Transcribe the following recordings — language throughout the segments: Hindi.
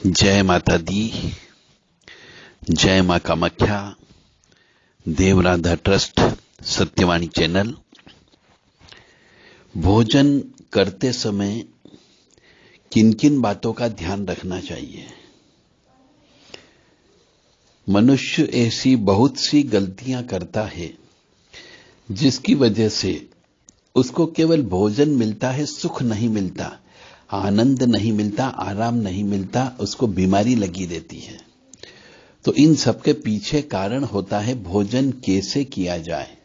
जय माता दी, जय मां कामाख्या, देवराधा ट्रस्ट, सत्यवाणी चैनल। भोजन करते समय किन किन बातों का ध्यान रखना चाहिए। मनुष्य ऐसी बहुत सी गलतियां करता है जिसकी वजह से उसको केवल भोजन मिलता है, सुख नहीं मिलता, आनंद नहीं मिलता, आराम नहीं मिलता, उसको बीमारी लगी रहती है। तो इन सब के पीछे कारण होता है भोजन कैसे किया जाए,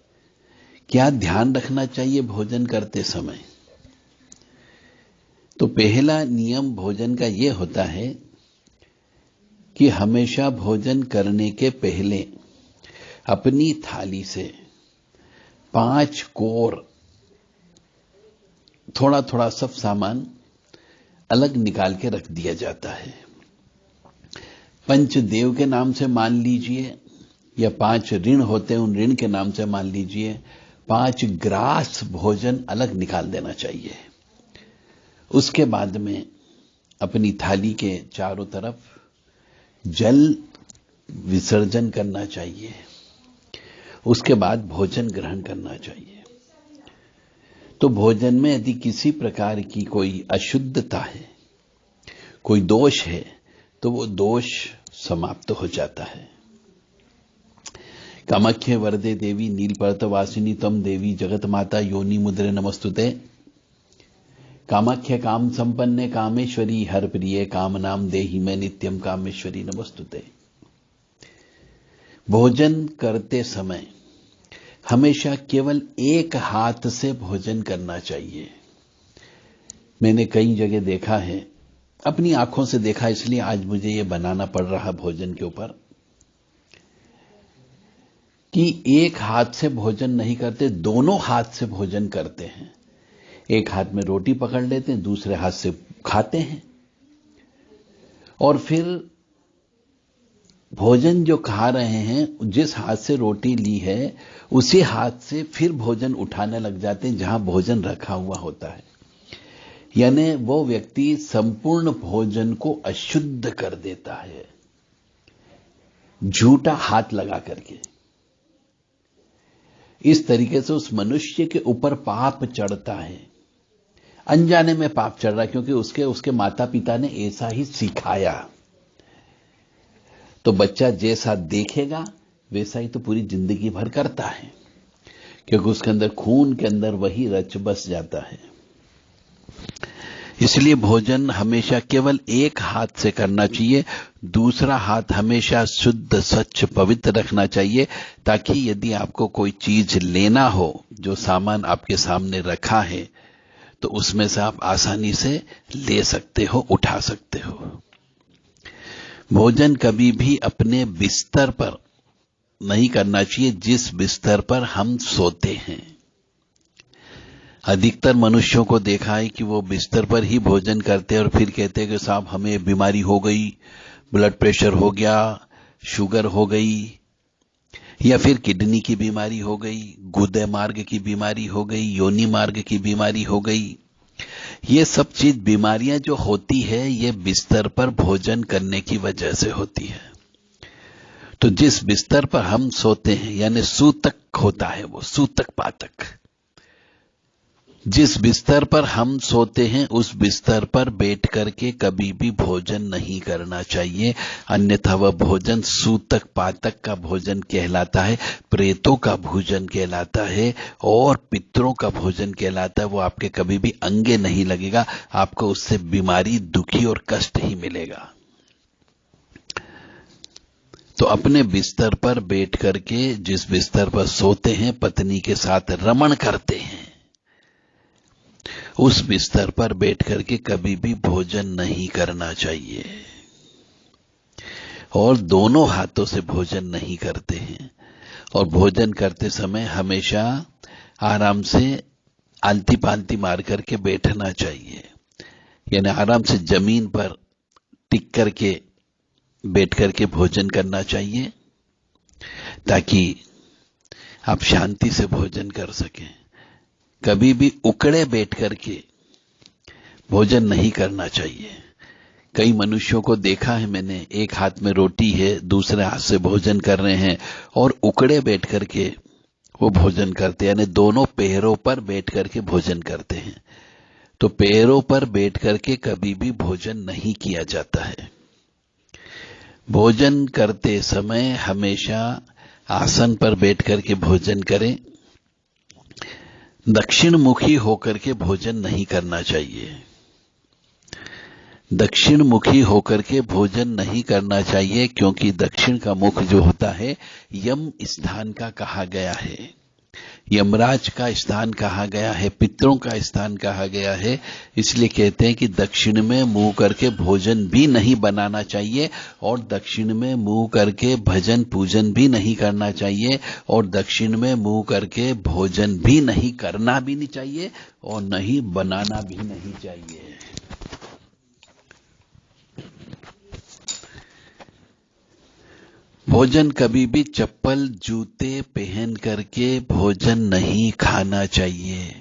क्या ध्यान रखना चाहिए भोजन करते समय। तो पहला नियम भोजन का यह होता है कि हमेशा भोजन करने के पहले अपनी थाली से 5 कोर थोड़ा थोड़ा सब सामान अलग निकाल के रख दिया जाता है। पंचदेव के नाम से मान लीजिए, या 5 ऋण होते हैं, उन ऋण के नाम से मान लीजिए। 5 ग्रास भोजन अलग निकाल देना चाहिए। उसके बाद में अपनी थाली के चारों तरफ जल विसर्जन करना चाहिए। उसके बाद भोजन ग्रहण करना चाहिए। तो भोजन में यदि किसी प्रकार की कोई अशुद्धता है, कोई दोष है, तो वो दोष समाप्त हो जाता है। कामाख्ये वरदे देवी नीलपर्वतवासिनी तम देवी जगत माता योनि मुद्रे नमस्तुते। कामाख्ये काम संपन्ने कामेश्वरी हर प्रिय काम नाम देहि में नित्यम कामेश्वरी नमस्तुते। भोजन करते समय हमेशा केवल एक हाथ से भोजन करना चाहिए। मैंने कई जगह देखा है, अपनी आंखों से देखा, इसलिए आज मुझे यह बनाना पड़ रहा भोजन के ऊपर, कि एक हाथ से भोजन नहीं करते, दोनों हाथ से भोजन करते हैं। एक हाथ में रोटी पकड़ लेते हैं, दूसरे हाथ से खाते हैं, और फिर भोजन जो खा रहे हैं, जिस हाथ से रोटी ली है उसी हाथ से फिर भोजन उठाने लग जाते हैं जहां भोजन रखा हुआ होता है। यानी वो व्यक्ति संपूर्ण भोजन को अशुद्ध कर देता है, झूठा हाथ लगा करके। इस तरीके से उस मनुष्य के ऊपर पाप चढ़ता है। अनजाने में पाप चढ़ रहा है, क्योंकि उसके माता पिता ने ऐसा ही सिखाया। तो बच्चा जैसा देखेगा वैसा ही तो पूरी जिंदगी भर करता है, क्योंकि उसके अंदर खून के अंदर वही रच बस जाता है। इसलिए भोजन हमेशा केवल एक हाथ से करना चाहिए। दूसरा हाथ हमेशा शुद्ध, स्वच्छ, पवित्र रखना चाहिए, ताकि यदि आपको कोई चीज लेना हो, जो सामान आपके सामने रखा है, तो उसमें से आप आसानी से ले सकते हो, उठा सकते हो। भोजन कभी भी अपने बिस्तर पर नहीं करना चाहिए जिस बिस्तर पर हम सोते हैं। अधिकतर मनुष्यों को देखा है कि वो बिस्तर पर ही भोजन करते हैं और फिर कहते हैं कि साहब हमें बीमारी हो गई, ब्लड प्रेशर हो गया, शुगर हो गई, या फिर किडनी की बीमारी हो गई, गुदे मार्ग की बीमारी हो गई, योनि मार्ग की बीमारी हो गई। ये सब चीज बीमारियां जो होती है, ये बिस्तर पर भोजन करने की वजह से होती है। तो जिस बिस्तर पर हम सोते हैं, यानी सूतक होता है, वो सूतक पातक, जिस बिस्तर पर हम सोते हैं उस बिस्तर पर बैठ करके कभी भी भोजन नहीं करना चाहिए, अन्यथा वह भोजन सूतक पातक का भोजन कहलाता है, प्रेतों का भोजन कहलाता है, और पितरों का भोजन कहलाता है। वो आपके कभी भी अंगे नहीं लगेगा, आपको उससे बीमारी, दुखी और कष्ट ही मिलेगा। तो अपने बिस्तर पर बैठ करके, जिस बिस्तर पर सोते हैं, पत्नी के साथ रमण करते हैं, उस बिस्तर पर बैठ करके कभी भी भोजन नहीं करना चाहिए। और दोनों हाथों से भोजन नहीं करते हैं। और भोजन करते समय हमेशा आराम से आलती पालती मार करके बैठना चाहिए, यानी आराम से जमीन पर टिक करके बैठ करके भोजन करना चाहिए, ताकि आप शांति से भोजन कर सकें। कभी भी उकड़े बैठ करके भोजन नहीं करना चाहिए। कई मनुष्यों को देखा है मैंने, एक हाथ में रोटी है, दूसरे हाथ से भोजन कर रहे हैं और उकड़े बैठ करके वो भोजन करते हैं, यानी दोनों पैरों पर बैठ करके भोजन करते हैं। तो पैरों पर बैठ करके कभी भी भोजन नहीं किया जाता है। भोजन करते समय हमेशा आसन पर बैठ करके भोजन करें। दक्षिण मुखी होकर के भोजन नहीं करना चाहिए। दक्षिण मुखी होकर के भोजन नहीं करना चाहिए, क्योंकि दक्षिण का मुख जो होता है यम स्थान का कहा गया है, यमराज का स्थान कहा गया है, पितरों का स्थान कहा गया है। इसलिए कहते हैं कि दक्षिण में मुंह करके भोजन भी नहीं बनाना चाहिए और दक्षिण में मुंह करके भजन पूजन भी नहीं करना चाहिए और दक्षिण में मुंह करके भोजन भी नहीं करना भी नहीं चाहिए और नहीं बनाना भी नहीं चाहिए। भोजन कभी भी चप्पल जूते पहन करके भोजन नहीं खाना चाहिए।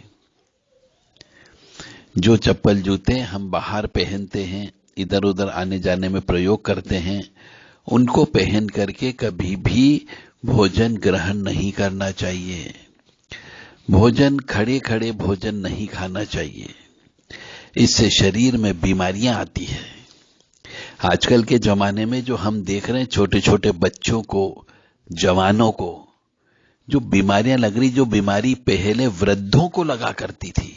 जो चप्पल जूते हम बाहर पहनते हैं, इधर उधर आने जाने में प्रयोग करते हैं, उनको पहन करके कभी भी भोजन ग्रहण नहीं करना चाहिए। भोजन खड़े खड़े भोजन नहीं खाना चाहिए, इससे शरीर में बीमारियां आती है। आजकल के जमाने में जो हम देख रहे हैं, छोटे छोटे बच्चों को, जवानों को जो बीमारियां लग रही, जो बीमारी पहले वृद्धों को लगा करती थी,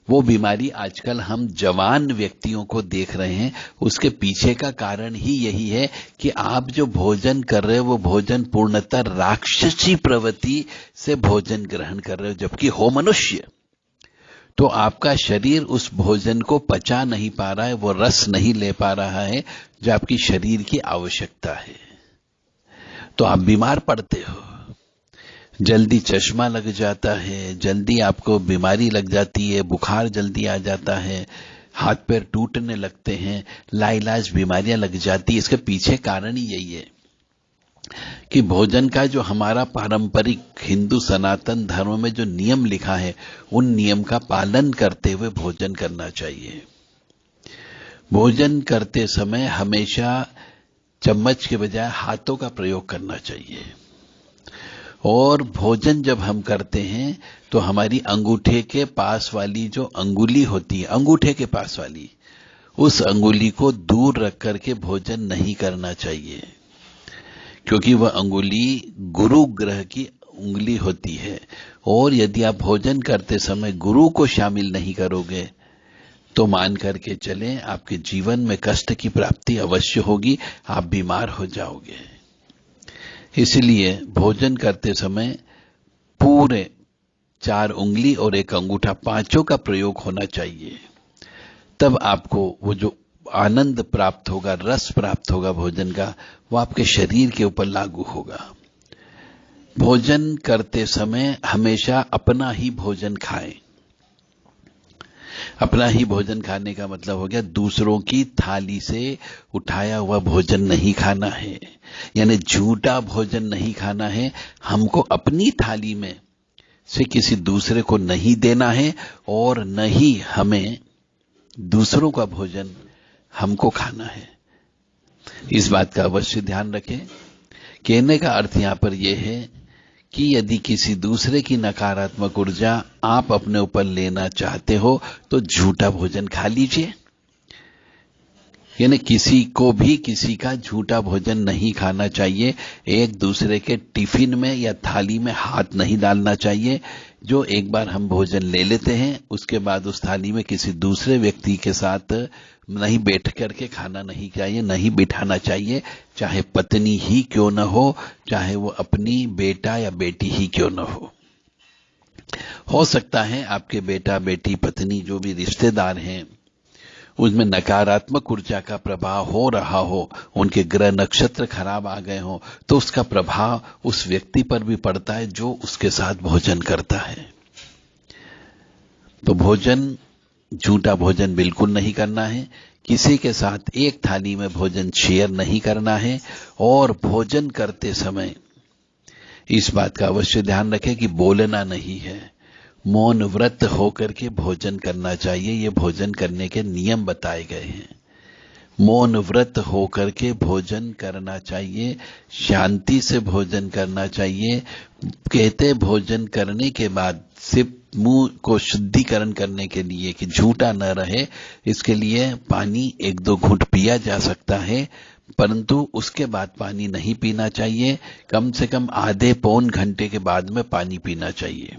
वो बीमारी आजकल हम जवान व्यक्तियों को देख रहे हैं। उसके पीछे का कारण ही यही है कि आप जो भोजन कर रहे हो वो भोजन पूर्णतः राक्षसी प्रवृत्ति से भोजन ग्रहण कर रहे हो, जबकि हो मनुष्य। तो आपका शरीर उस भोजन को पचा नहीं पा रहा है, वो रस नहीं ले पा रहा है जो आपकी शरीर की आवश्यकता है, तो आप बीमार पड़ते हो। जल्दी चश्मा लग जाता है, जल्दी आपको बीमारी लग जाती है, बुखार जल्दी आ जाता है, हाथ पैर टूटने लगते हैं, लाइलाज बीमारियां लग जाती है। इसके पीछे कारण ही यही है कि भोजन का जो हमारा पारंपरिक हिंदू सनातन धर्म में जो नियम लिखा है, उन नियम का पालन करते हुए भोजन करना चाहिए। भोजन करते समय हमेशा चम्मच के बजाय हाथों का प्रयोग करना चाहिए। और भोजन जब हम करते हैं तो हमारी अंगूठे के पास वाली जो अंगुली होती है, अंगूठे के पास वाली, उस अंगुली को दूर रख करके भोजन नहीं करना चाहिए, क्योंकि वह अंगुली गुरु ग्रह की उंगली होती है। और यदि आप भोजन करते समय गुरु को शामिल नहीं करोगे तो मान करके चलें, आपके जीवन में कष्ट की प्राप्ति अवश्य होगी, आप बीमार हो जाओगे। इसलिए भोजन करते समय पूरे 4 उंगली और 1 अंगूठा, पांचों का प्रयोग होना चाहिए। तब आपको वो जो आनंद प्राप्त होगा, रस प्राप्त होगा भोजन का, वो आपके शरीर के ऊपर लागू होगा। भोजन करते समय हमेशा अपना ही भोजन खाएं। अपना ही भोजन खाने का मतलब हो गया दूसरों की थाली से उठाया हुआ भोजन नहीं खाना है, यानी झूठा भोजन नहीं खाना है। हमको अपनी थाली में से किसी दूसरे को नहीं देना है और न ही हमें दूसरों का भोजन हमको खाना है। इस बात का अवश्य ध्यान रखें। कहने का अर्थ यहां पर यह है कि यदि किसी दूसरे की नकारात्मक ऊर्जा आप अपने ऊपर लेना चाहते हो तो झूठा भोजन खा लीजिए। यानी किसी को भी किसी का झूठा भोजन नहीं खाना चाहिए। एक दूसरे के टिफिन में या थाली में हाथ नहीं डालना चाहिए। जो एक बार हम भोजन ले लेते हैं उसके बाद उस थाली में किसी दूसरे व्यक्ति के साथ नहीं बैठ करके खाना नहीं चाहिए, नहीं बिठाना चाहिए, चाहे पत्नी ही क्यों न हो, चाहे वो अपनी बेटा या बेटी ही क्यों न हो सकता है आपके बेटा बेटी पत्नी जो भी रिश्तेदार हैं उसमें नकारात्मक ऊर्जा का प्रभाव हो रहा हो, उनके ग्रह नक्षत्र खराब आ गए हो, तो उसका प्रभाव उस व्यक्ति पर भी पड़ता है जो उसके साथ भोजन करता है। तो भोजन, झूठा भोजन बिल्कुल नहीं करना है। किसी के साथ एक थाली में भोजन शेयर नहीं करना है। और भोजन करते समय इस बात का अवश्य ध्यान रखें कि बोलना नहीं है, मौन व्रत होकर के भोजन करना चाहिए। ये भोजन करने के नियम बताए गए हैं। मौन व्रत होकर के भोजन करना चाहिए, शांति से भोजन करना चाहिए। कहते भोजन करने के बाद सिर्फ मुंह को शुद्धिकरण करने के लिए कि झूठा न रहे, इसके लिए पानी 1-2 घूंट पिया जा सकता है, परंतु उसके बाद पानी नहीं पीना चाहिए। कम से कम आधे पौन घंटे के बाद में पानी पीना चाहिए।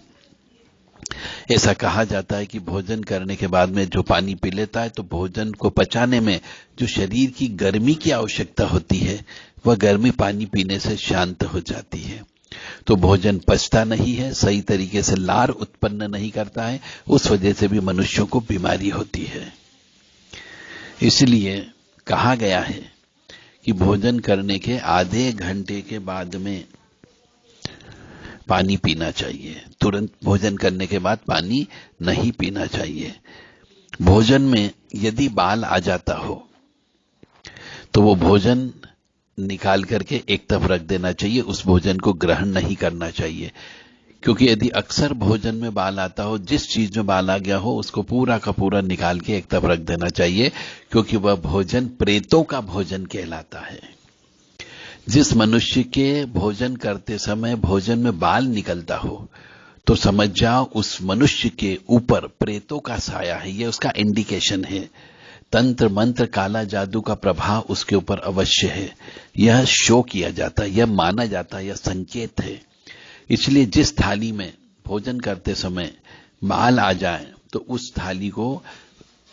ऐसा कहा जाता है कि भोजन करने के बाद में जो पानी पी लेता है तो भोजन को पचाने में जो शरीर की गर्मी की आवश्यकता होती है वह गर्मी पानी पीने से शांत हो जाती है। तो भोजन पचता नहीं है, सही तरीके से लार उत्पन्न नहीं करता है, उस वजह से भी मनुष्यों को बीमारी होती है। इसलिए कहा गया है कि भोजन करने के आधे घंटे के बाद में पानी पीना चाहिए। तुरंत भोजन करने के बाद पानी नहीं पीना चाहिए। भोजन में यदि बाल आ जाता हो तो वो भोजन निकाल करके एक तरफ रख देना चाहिए, उस भोजन को ग्रहण नहीं करना चाहिए। क्योंकि यदि अक्सर भोजन में बाल आता हो, जिस चीज में बाल आ गया हो उसको पूरा का पूरा निकाल के एक तरफ रख देना चाहिए, क्योंकि वह भोजन प्रेतों का भोजन कहलाता है। जिस मनुष्य के भोजन करते समय भोजन में बाल निकलता हो तो समझ जाओ उस मनुष्य के ऊपर प्रेतों का साया है, यह उसका इंडिकेशन है। तंत्र मंत्र काला जादू का प्रभाव उसके ऊपर अवश्य है, यह शो किया जाता है, यह माना जाता है, यह संकेत है। इसलिए जिस थाली में भोजन करते समय बाल आ जाए तो उस थाली को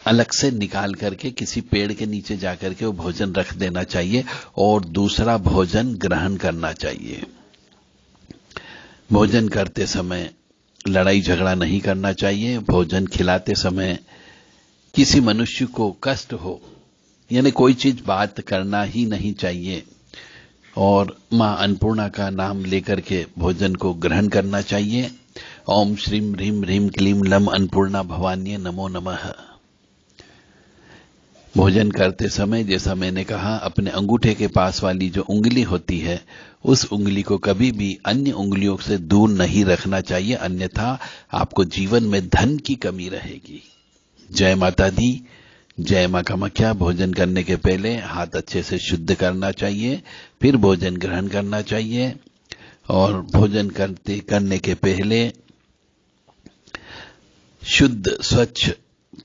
अलग से निकाल करके किसी पेड़ के नीचे जाकर के वो भोजन रख देना चाहिए और दूसरा भोजन ग्रहण करना चाहिए। भोजन करते समय लड़ाई झगड़ा नहीं करना चाहिए। भोजन खिलाते समय किसी मनुष्य को कष्ट हो, यानी कोई चीज बात करना ही नहीं चाहिए, और मां अन्नपूर्णा का नाम लेकर के भोजन को ग्रहण करना चाहिए। ओम श्रीम ह्रीम ह्रीम क्लीम लम अन्नपूर्णा भवान्ये नमो नमः। भोजन करते समय जैसा मैंने कहा, अपने अंगूठे के पास वाली जो उंगली होती है उस उंगली को कभी भी अन्य उंगलियों से दूर नहीं रखना चाहिए, अन्यथा आपको जीवन में धन की कमी रहेगी। जय माता दी, जय मां कामाख्या। भोजन करने के पहले हाथ अच्छे से शुद्ध करना चाहिए, फिर भोजन ग्रहण करना चाहिए, और भोजन करने के पहले शुद्ध स्वच्छ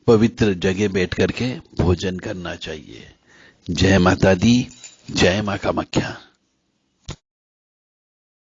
पवित्र जगह बैठ करके भोजन करना चाहिए। जय माता दी, जय मां कामाख्या।